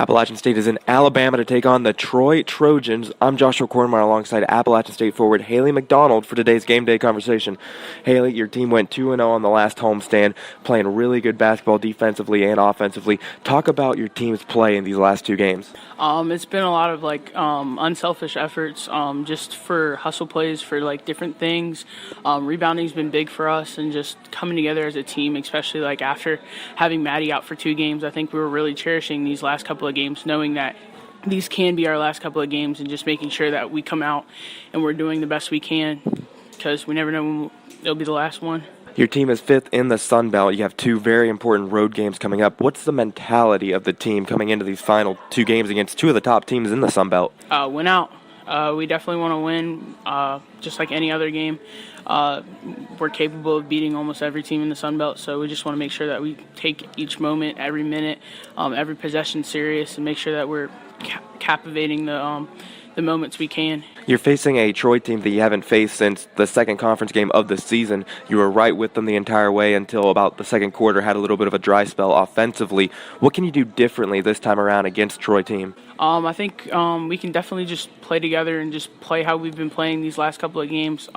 Appalachian State is in Alabama to take on the Troy Trojans. I'm Joshua Cornmeyer alongside Appalachian State forward Haile McDonald for today's game day conversation. Haile, your team went 2-0 on the last homestand, playing really good basketball defensively and offensively. Talk about your team's play in these last two games. It's been a lot of unselfish efforts, just for hustle plays, for different things. Rebounding's been big for us, and just coming together as a team, especially after having Maddie out for 2 games. I think we were really cherishing these last couple of games, knowing that these can be our last couple of games, and just making sure that we come out and we're doing the best we can, because we never know when it'll be the last one. Your team is 5th in the Sun Belt. You have 2 very important road games coming up. What's the mentality of the team coming into these final 2 games against 2 of the top teams in the Sun Belt? Win out. We definitely want to win, just like any other game. We're capable of beating almost every team in the Sun Belt, so we just want to make sure that we take each moment, every minute, every possession serious, and make sure that we're captivating the moments we can. You're facing a Troy team that you haven't faced since the second conference game of the season. You were right with them the entire way until about the second quarter, had a little bit of a dry spell offensively. What can you do differently this time around against Troy team? I think we can definitely just play together and just play how we've been playing these last couple of games.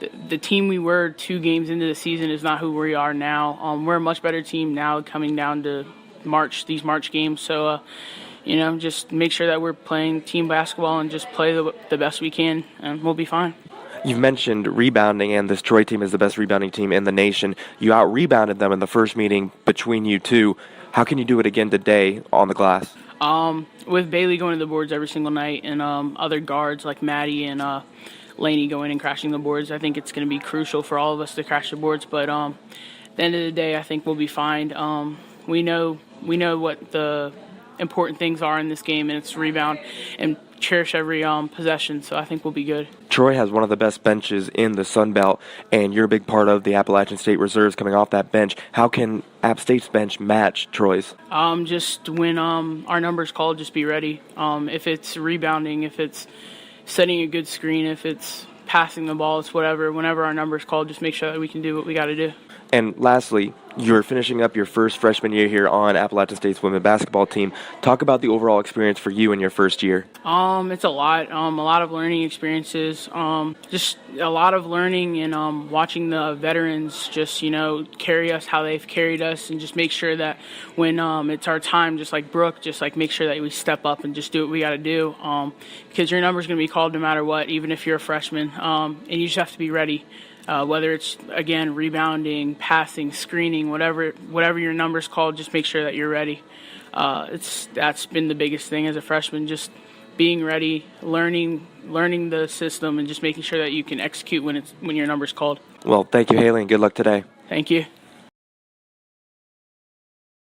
The team we were 2 games into the season is not who we are now. We're a much better team now coming down to these March games. So, just make sure that we're playing team basketball and just play the best we can, and we'll be fine. You've mentioned rebounding, and this Troy team is the best rebounding team in the nation. You out-rebounded them in the first meeting between you two. How can you do it again today on the glass? With Bailey going to the boards every single night, and other guards like Maddie and Laney going and crashing the boards, I think it's going to be crucial for all of us to crash the boards. But at the end of the day, I think we'll be fine. We know what the important things are in this game, and it's rebound and cherish every possession, so I think we'll be good. Troy has one of the best benches in the Sun Belt, and you're a big part of the Appalachian State reserves coming off that bench. How can App State's bench match Troy's? Just when our number's called, just be ready. If it's rebounding, if it's setting a good screen, if it's passing the ball, it's whatever. Whenever our number's called, just make sure that we can do what we got to do. And lastly, you're finishing up your first freshman year here on Appalachian State's women's basketball team. Talk about the overall experience for you in your first year. It's a lot. A lot of learning experiences. Just a lot of learning and watching the veterans just, carry us how they've carried us, and just make sure that when it's our time, just like Brooke, just make sure that we step up and just do what we got to do. Because your number's going to be called no matter what, even if you're a freshman. And you just have to be ready. Whether it's, again, rebounding, passing, screening, whatever your number's called, just make sure that you're ready. That's been the biggest thing as a freshman, just being ready, learning the system, and just making sure that you can execute when your number's called. Well, thank you, Haile, and good luck today. Thank you.